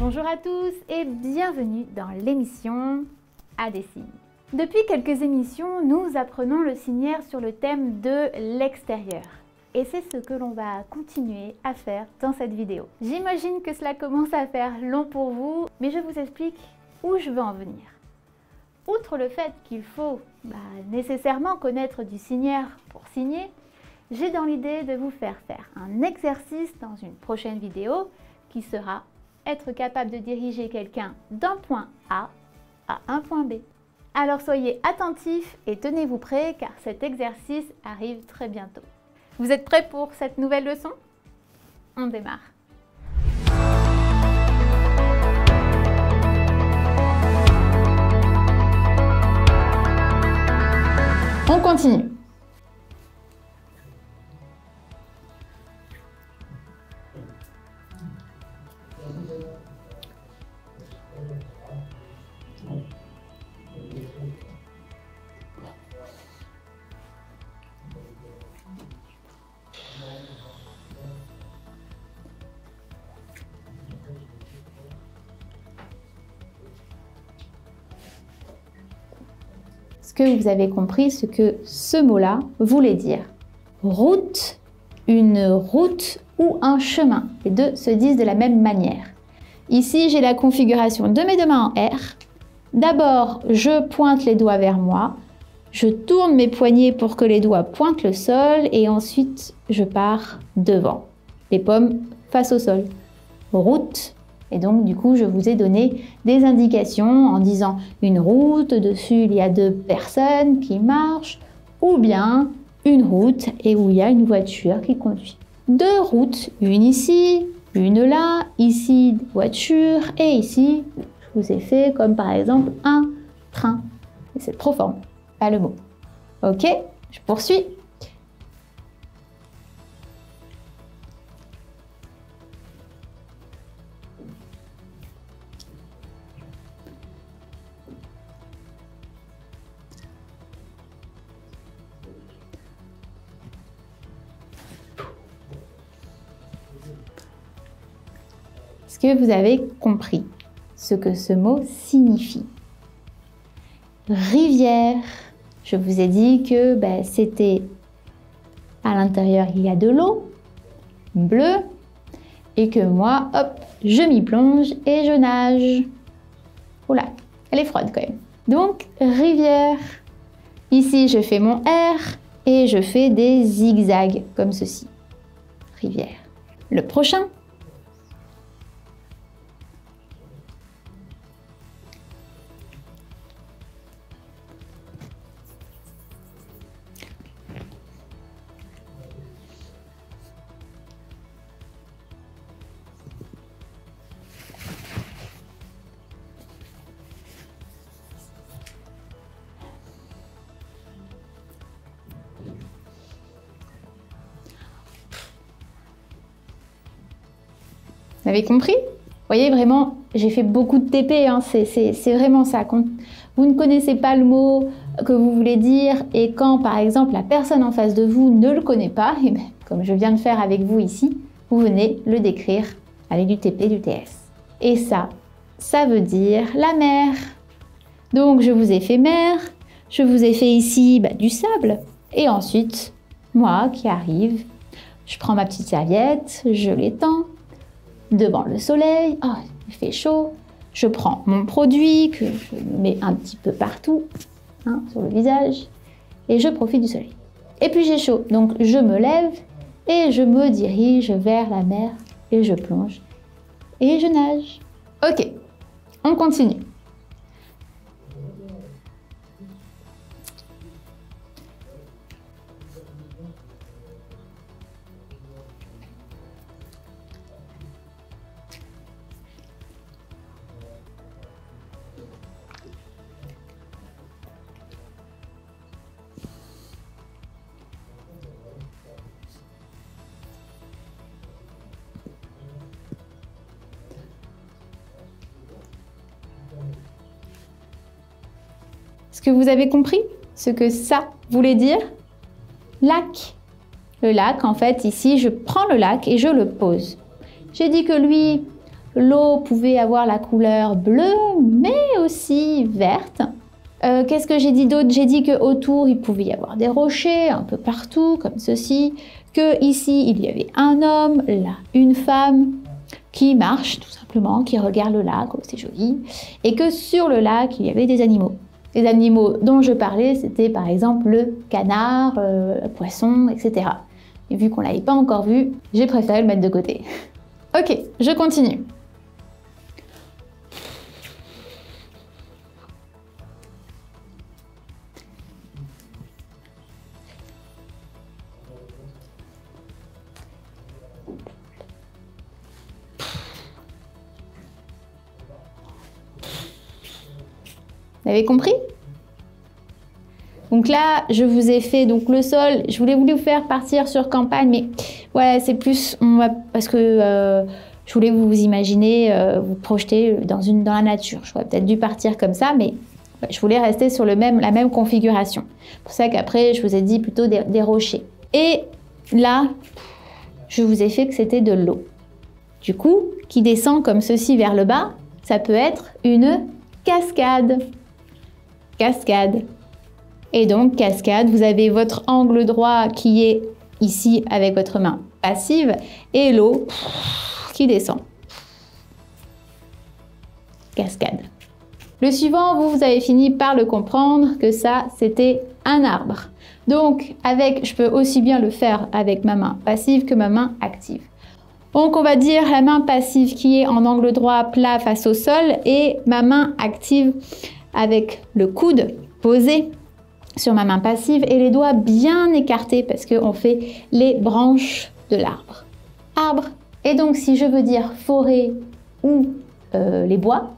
Bonjour à tous et bienvenue dans l'émission A des signes. Depuis quelques émissions, nous apprenons le signaire sur le thème de l'extérieur. Et c'est ce que l'on va continuer à faire dans cette vidéo. J'imagine que cela commence à faire long pour vous, mais je vous explique où je veux en venir. Outre le fait qu'il faut nécessairement connaître du signaire pour signer, j'ai dans l'idée de vous faire un exercice dans une prochaine vidéo qui sera être capable de diriger quelqu'un d'un point A à un point B. Alors soyez attentifs et tenez-vous prêts car cet exercice arrive très bientôt. Vous êtes prêts pour cette nouvelle leçon? On démarre. On continue. Est-ce que vous avez compris ce que ce mot-là voulait dire? Route, une route ou un chemin. Les deux se disent de la même manière. Ici, j'ai la configuration de mes deux mains en R. D'abord, je pointe les doigts vers moi. Je tourne mes poignets pour que les doigts pointent le sol et ensuite, je pars devant. Les paumes face au sol. Route. Et donc, du coup, je vous ai donné des indications en disant une route, dessus il y a deux personnes qui marchent, ou bien une route et où il y a une voiture qui conduit. Deux routes, une ici, une là, ici voiture et ici, je vous ai fait comme par exemple un train. Et c'est trop fort, pas le mot. Ok, je poursuis. Est-ce que vous avez compris ce que ce mot signifie? Rivière, je vous ai dit que c'était à l'intérieur, il y a de l'eau bleue et que moi, hop, je m'y plonge et je nage. Oula, elle est froide quand même. Donc, rivière. Ici, je fais mon R et je fais des zigzags comme ceci. Rivière. Le prochain. Vous avez compris? Vous voyez, vraiment, j'ai fait beaucoup de TP, hein. C'est vraiment ça. Quand vous ne connaissez pas le mot que vous voulez dire et quand, par exemple, la personne en face de vous ne le connaît pas, et comme je viens de faire avec vous ici, vous venez le décrire avec du TP, du TS. Et ça veut dire la mer. Donc, je vous ai fait mer, je vous ai fait ici du sable. Et ensuite, moi qui arrive, je prends ma petite serviette, je l'étends devant le soleil, oh, il fait chaud, je prends mon produit que je mets un petit peu partout sur le visage et je profite du soleil. Et puis j'ai chaud, donc je me lève et je me dirige vers la mer et je plonge et je nage. Ok, on continue. Est-ce que vous avez compris ce que ça voulait dire? Lac. Le lac, en fait, ici, je prends le lac et je le pose. J'ai dit que lui, l'eau pouvait avoir la couleur bleue, mais aussi verte. Qu'est-ce que j'ai dit d'autre? J'ai dit qu'autour, il pouvait y avoir des rochers un peu partout, comme ceci. Que ici, il y avait un homme, là, une femme, qui marche tout simplement, qui regarde le lac, oh, c'est joli. Et que sur le lac, il y avait des animaux. Les animaux dont je parlais, c'était par exemple le canard, le poisson, etc. Et vu qu'on ne l'avait pas encore vu, j'ai préféré le mettre de côté. Ok, je continue. Vous avez compris? Donc là, je vous ai fait donc le sol. Je voulais vous faire partir sur campagne, mais ouais, c'est plus parce que je voulais vous imaginer, vous projeter dans la nature. J'aurais peut-être dû partir comme ça, mais ouais, je voulais rester sur la même configuration. C'est pour ça qu'après, je vous ai dit plutôt des rochers. Et là, je vous ai fait que c'était de l'eau. Du coup, qui descend comme ceci vers le bas, ça peut être une cascade. Cascade. Et donc, cascade, vous avez votre angle droit qui est ici avec votre main passive et l'eau qui descend. Cascade. Le suivant, vous avez fini par le comprendre que ça, c'était un arbre. Donc, je peux aussi bien le faire avec ma main passive que ma main active. Donc, on va dire la main passive qui est en angle droit plat face au sol et ma main active avec le coude posé sur ma main passive et les doigts bien écartés parce qu'on fait les branches de l'arbre. Arbre. Et donc, si je veux dire forêt ou les bois,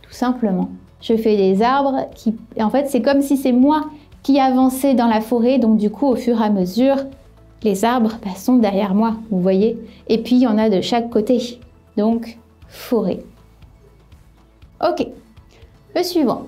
tout simplement, je fais des arbres qui... En fait, c'est comme si c'est moi qui avançais dans la forêt. Donc, du coup, au fur et à mesure, les arbres sont derrière moi, vous voyez. Et puis, il y en a de chaque côté. Donc, forêt. Ok. Le suivant.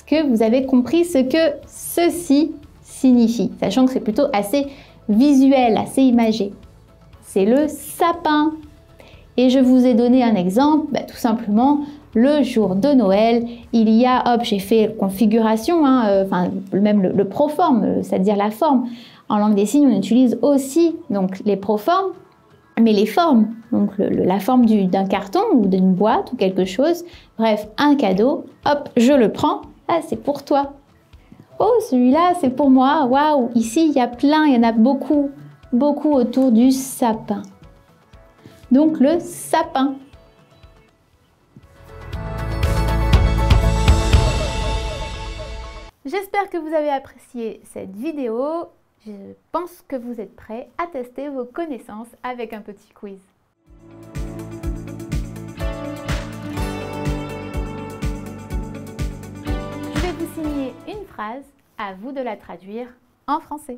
Est-ce que vous avez compris ce que ceci signifie? Sachant que c'est plutôt assez visuel, assez imagé. C'est le sapin. Et je vous ai donné un exemple, tout simplement, le jour de Noël, il y a, hop, j'ai fait configuration, même le proforme, c'est-à-dire la forme. En langue des signes, on utilise aussi donc les proformes, mais les formes, donc la forme d'un carton ou d'une boîte ou quelque chose, bref, un cadeau, hop, je le prends, ah, c'est pour toi. Oh, celui-là, c'est pour moi, waouh, ici, il y a plein, il y en a beaucoup, beaucoup autour du sapin. Donc, le sapin. J'espère que vous avez apprécié cette vidéo. Je pense que vous êtes prêts à tester vos connaissances avec un petit quiz. Je vais vous signer une phrase, à vous de la traduire en français.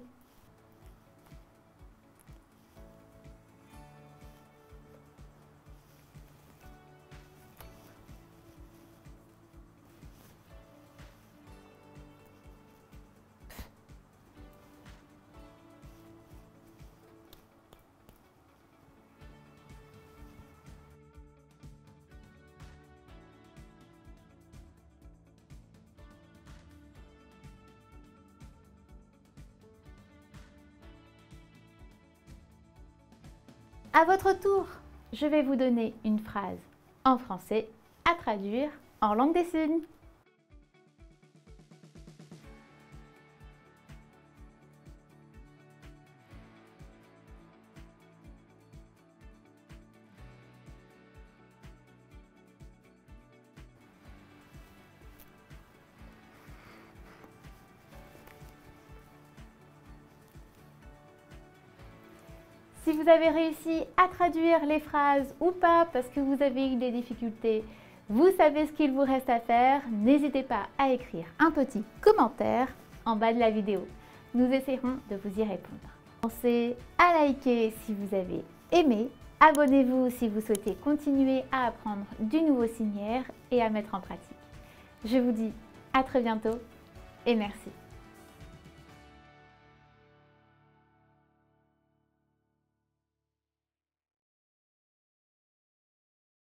À votre tour, je vais vous donner une phrase en français à traduire en langue des signes. Si vous avez réussi à traduire les phrases ou pas parce que vous avez eu des difficultés, vous savez ce qu'il vous reste à faire. N'hésitez pas à écrire un petit commentaire en bas de la vidéo. Nous essaierons de vous y répondre. Pensez à liker si vous avez aimé. Abonnez-vous si vous souhaitez continuer à apprendre du nouveau signaire et à mettre en pratique. Je vous dis à très bientôt et merci.